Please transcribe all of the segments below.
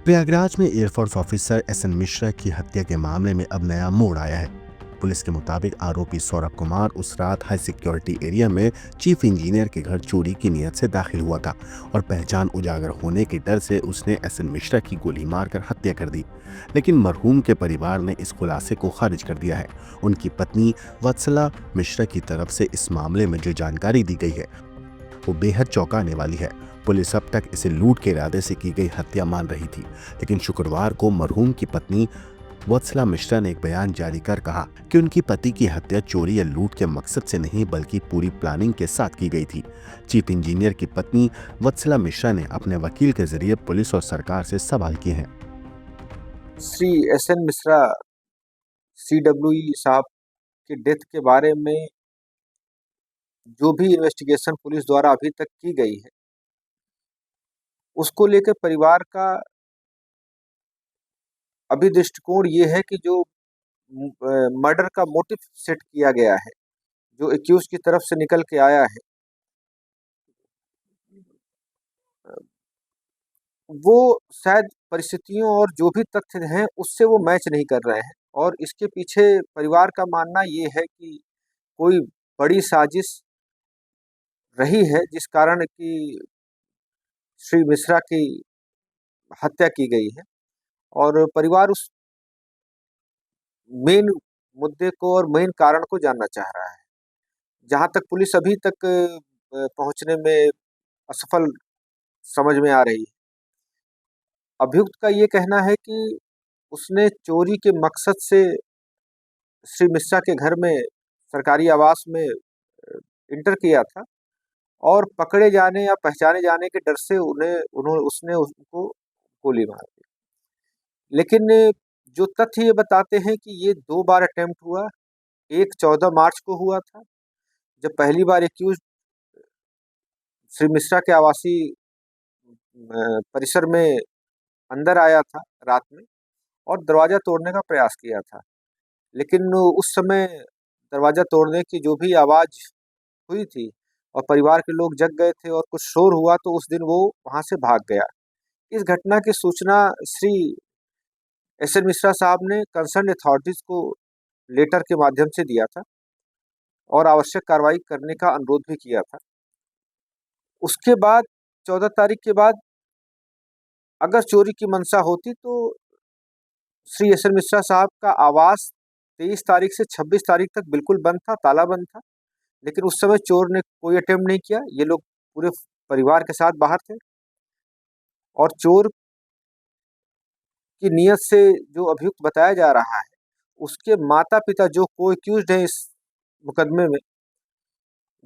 प्रयागराज में air force officer SN Mishra की हत्या के मामले में अब नया मोड़ आया है। पुलिस के मुताबिक आरोपी सौरभ कुमार उस रात हाई सिक्योरिटी एरिया में चीफ इंजीनियर के घर चोरी की नीयत से दाखिल हुआ था और पहचान उजागर होने के डर से उसने एसएन मिश्रा की गोली मारकर हत्या कर दी। लेकिन मरहूम के परिवार ने इस खुलासे को खारिज कर दिया है। उनकी पत्नी वत्सला मिश्रा की तरफ से इस मामले में जो जानकारी दी गई है वो बेहद चौंकाने वाली है। पुलिस अब तक इसे लूट के इरादे से की गई हत्या मान रही थी, लेकिन शुक्रवार को मरहूम की पत्नी वत्सला मिश्रा ने एक बयान जारी कर कहा कि उनकी पति की हत्या चोरी या लूट के मकसद से नहीं बल्कि पूरी प्लानिंग के साथ की गई थी। चीफ इंजीनियर की पत्नी वत्सला मिश्रा ने अपने वकील के जरिए पुलिस और सरकार से सवाल किए हैं। श्री एसएन मिश्रा सीडब्ल्यूई साहब के डेथ के बारे में जो भी इन्वेस्टिगेशन पुलिस द्वारा अभी तक की गई है, उसको लेकर परिवार का अभी दृष्टिकोण ये है कि जो मर्डर का मोटिव सेट किया गया है, जो एक्यूज की तरफ से निकल के आया है, वो शायद परिस्थितियों और जो भी तथ्य हैं उससे वो मैच नहीं कर रहे हैं। और इसके पीछे परिवार का मानना ये है कि कोई बड़ी साजिश रही है जिस कारण कि श्री मिश्रा की हत्या की गई है। और परिवार उस मेन मुद्दे को और मेन कारण को जानना चाह रहा है। जहाँ तक पुलिस अभी तक पहुँचने में असफल समझ में आ रही है। अभियुक्त का ये कहना है कि उसने चोरी के मकसद से श्री मिश्रा के घर में सरकारी आवास में इंटर किया था और पकड़े जाने या पहचाने जाने के डर से उसने उसको गोली मार दी। लेकिन जो तथ्य ये बताते हैं कि ये 2 बार अटेम्प्ट हुआ। एक 14 मार्च को हुआ था, जब पहली बार एक्यूज श्री मिश्रा के आवासीय परिसर में अंदर आया था रात में और दरवाजा तोड़ने का प्रयास किया था। लेकिन उस समय दरवाजा तोड़ने की जो भी आवाज हुई थी और परिवार के लोग जग गए थे और कुछ शोर हुआ, तो उस दिन वो वहां से भाग गया। इस घटना की सूचना श्री एसएन मिश्रा साहब ने कंसर्न अथॉरिटीज को लेटर के माध्यम से दिया था और आवश्यक कार्रवाई करने का अनुरोध भी किया था। उसके बाद 14 तारीख के बाद अगर चोरी की मंशा होती तो श्री एसएन मिश्रा साहब का आवास 23 तारीख से 26 तारीख तक बिल्कुल बंद था, ताला बंद था। लेकिन उस समय चोर ने कोई अटेम्प्ट नहीं किया। ये लोग पूरे परिवार के साथ बाहर थे और चोर की नीयत से जो अभियुक्त बताया जा रहा है, उसके माता पिता जो को एक्यूज्ड हैं इस मुकदमे में,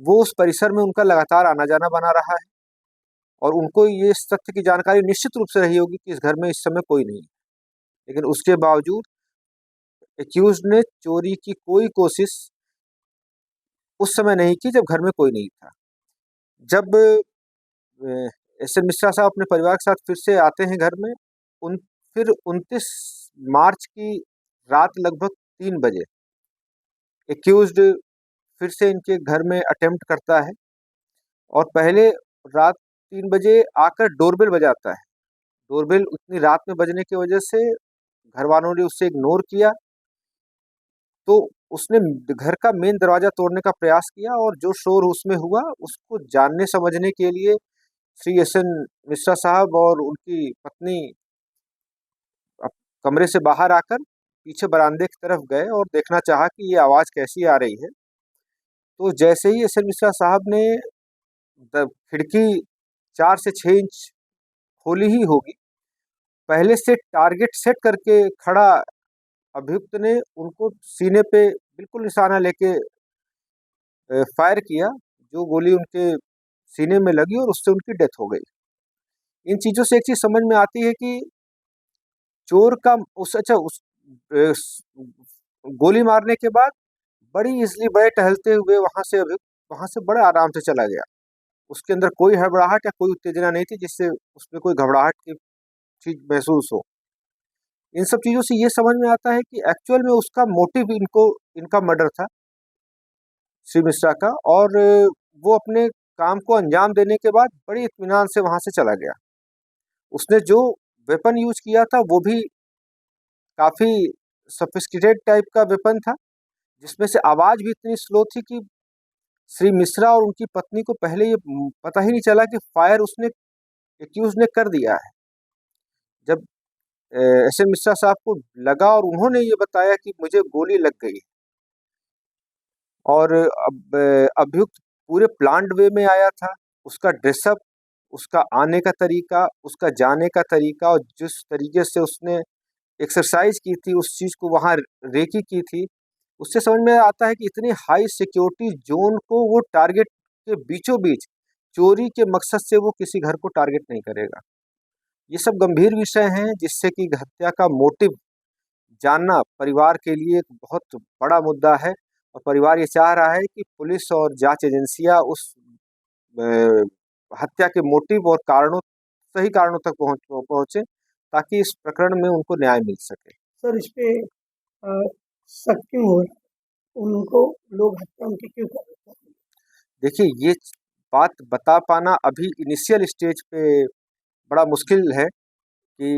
वो उस परिसर में उनका लगातार आना जाना बना रहा है और उनको ये इस तथ्य की जानकारी निश्चित रूप से रही होगी कि इस घर में इस समय कोई नहीं है। लेकिन उसके बावजूद एक्यूज्ड ने चोरी की कोई कोशिश उस समय नहीं की जब घर में कोई नहीं था। जब एसएन मिश्रा साहब अपने परिवार के साथ फिर से आते हैं घर में, उन फिर 29 मार्च की रात लगभग 3 बजे एक्यूज्ड फिर से इनके घर में अटेम्प्ट करता है और पहले रात 3 बजे आकर डोरबेल बजाता है। डोरबेल उतनी रात में बजने की वजह से घर वालों ने उसे इग्नोर किया, तो उसने घर का मेन दरवाजा तोड़ने का प्रयास किया और जो शोर उसमें हुआ उसको जानने समझने के लिए श्री एसएन मिश्रा साहब और उनकी पत्नी कमरे से बाहर आकर पीछे बरामदे की तरफ गए और देखना चाहा कि ये आवाज कैसी आ रही है। तो जैसे ही एसएन मिश्रा साहब ने खिड़की 4 से 6 इंच खोली ही होगी, पहले से टारगेट सेट करके खड़ा अभियुक्त ने उनको सीने पे बिल्कुल निशाना लेके फायर किया, जो गोली उनके सीने में लगी और उससे उनकी डेथ हो गई। इन चीजों से एक चीज समझ में आती है कि चोर का गोली मारने के बाद बड़ी इजली बड़े टहलते हुए वहां से बड़े आराम से चला गया। उसके अंदर कोई हड़बड़ाहट या कोई उत्तेजना नहीं थी जिससे उसमें कोई घबराहट की चीज महसूस हो। इन सब चीजों से ये समझ में आता है कि एक्चुअल में उसका मोटिव इनका मर्डर था श्री मिश्रा का, और वो अपने काम को अंजाम देने के बाद बड़ी इत्मीनान से वहां से चला गया। उसने जो वेपन यूज किया था वो भी काफी सोफिस्टिकेटेड टाइप का वेपन था, जिसमें से आवाज भी इतनी स्लो थी कि श्री मिश्रा और उनकी पत्नी को पहले ये पता ही नहीं चला कि फायर उसने एक्यूज ने कर दिया है। जब एस एन मिश्रा साहब को लगा और उन्होंने ये बताया कि मुझे गोली लग गई है, और अब अभियुक्त पूरे प्लान्ड वे में आया था। उसका ड्रेसअप, उसका आने का तरीका, उसका जाने का तरीका, और जिस तरीके से उसने एक्सरसाइज की थी, उस चीज़ को वहाँ रेकी की थी, उससे समझ में आता है कि इतनी हाई सिक्योरिटी जोन को वो टारगेट के बीचों बीच चोरी के मकसद से वो किसी घर को टारगेट नहीं करेगा। ये सब गंभीर विषय हैं जिससे कि हत्या का मोटिव जानना परिवार के लिए एक बहुत बड़ा मुद्दा है, और परिवार ये चाह रहा है कि पुलिस और जांच एजेंसियां उस अ, हत्या के मोटिव और कारणों, सही कारणों तक पहुंचे, ताकि इस प्रकरण में उनको न्याय मिल सके। सर इस पे अ, शक क्यों हो रहा है? उनको लोग हत्या उनकी क्यों कर रहे हैं? देखिए, ये बात बता पाना अभी इनिशियल स्टेज पे बड़ा मुश्किल है, कि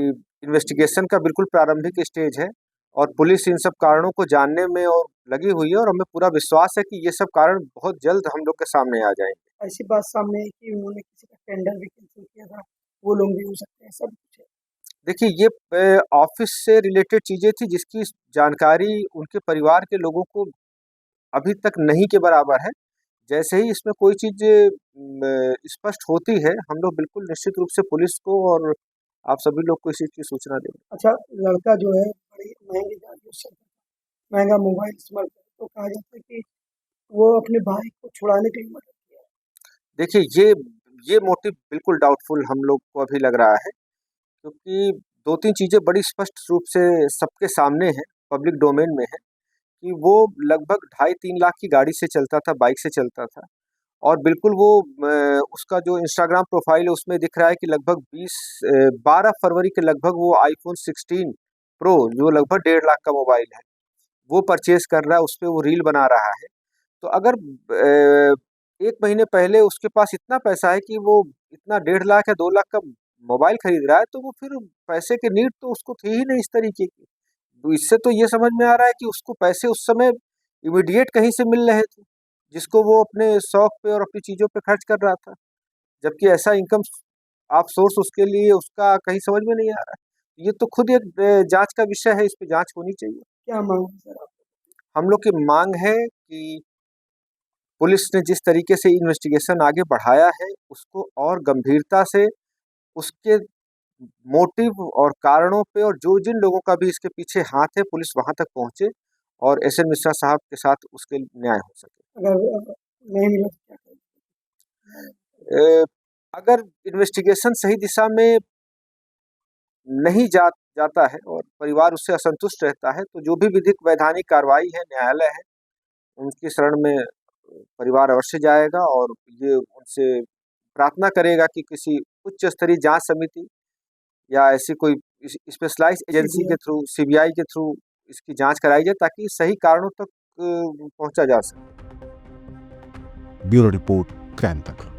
इन्वेस्टिगेशन का बिल्कुल प्रारंभिक स्टेज है, और पुलिस इन सब कारणों को जानने में और लगी हुई है, और हमें पूरा विश्वास है कि ये सब कारण बहुत जल्द हम लोग के सामने आ जाएंगे। ऐसी बात सामने है कि उन्होंने किसी का टेंडर भी कैंसिल किया था, वो लोग भी हो सकते हैं, सब कुछ है। देखिए, ये ऑफिस से रिलेटेड चीजें थी जिसकी जानकारी उनके परिवार के लोगों को अभी तक नहीं के बराबर है। जैसे ही इसमें कोई चीज स्पष्ट होती है, हम लोग बिल्कुल निश्चित रूप से पुलिस को और आप सभी लोग को इस चीज की सूचना देंगे। अच्छा, लड़का जो है बड़ी महंगी गाड़ी उससे महंगा मोबाइल इस्तेमाल करता है, तो कहा जाता है कि वो अपने भाई को छुड़ाने के लिए मर्डर किया है। देखिए, ये मोटिव बिल्कुल डाउटफुल हम लोग को अभी लग रहा है, क्योंकि दो तीन चीजें बड़ी स्पष्ट रूप से सबके सामने हैं, पब्लिक डोमेन में है, कि वो लगभग 2.5-3 लाख की गाड़ी से चलता था, बाइक से चलता था, और बिल्कुल वो उसका जो इंस्टाग्राम प्रोफाइल है उसमें दिख रहा है कि लगभग 12 फरवरी के लगभग वो आईफोन 16 प्रो, जो लगभग 1.5 लाख का मोबाइल है, वो परचेज कर रहा है, उस पे वो रील बना रहा है। तो अगर 1 महीने पहले उसके पास इतना पैसा है कि वो इतना 1.5 लाख या 2 लाख का मोबाइल खरीद रहा है, तो वो फिर पैसे की नीड तो उसको थी ही नहीं इस तरीके की। तो इससे तो ये समझ में आ रहा है कि उसको पैसे उस समय इमीडिएट कहीं से मिल रहे थे, जिसको वो अपने शौक पे और अपनी चीज़ों पे खर्च कर रहा था। जबकि ऐसा इनकम आप सोर्स उसके लिए उसका कहीं समझ में नहीं आ रहा है। ये तो खुद एक जाँच का विषय है, इस पे जाँच होनी चाहिए। क्या मांग है सर आप? हम लोग की माँग है कि पुलिस ने जिस तरीके से इन्वेस्टिगेशन आगे बढ़ाया है, उसको और गंभीरता से उसके मोटिव और कारणों पे, और जो जिन लोगों का भी इसके पीछे हाथ है, पुलिस वहां तक पहुंचे और एस एन मिश्रा साहब के साथ उसके न्याय हो सके। अगर नहीं मिला तो क्या करेंगे? अ, अगर इन्वेस्टिगेशन सही दिशा में नहीं जाता है और परिवार उससे असंतुष्ट रहता है, तो जो भी विधिक वैधानिक कार्रवाई है, न्यायालय है, उनकी शरण में परिवार अवश्य जाएगा, और ये उनसे प्रार्थना करेगा कि किसी उच्च स्तरीय जांच समिति या ऐसी कोई स्पेशलाइज्ड एजेंसी के सीबीआई थ्रू, सीबीआई के थ्रू इसकी जांच कराई जाए, ताकि सही कारणों तक पहुंचा जा सके। ब्यूरो रिपोर्ट, क्राइम तक।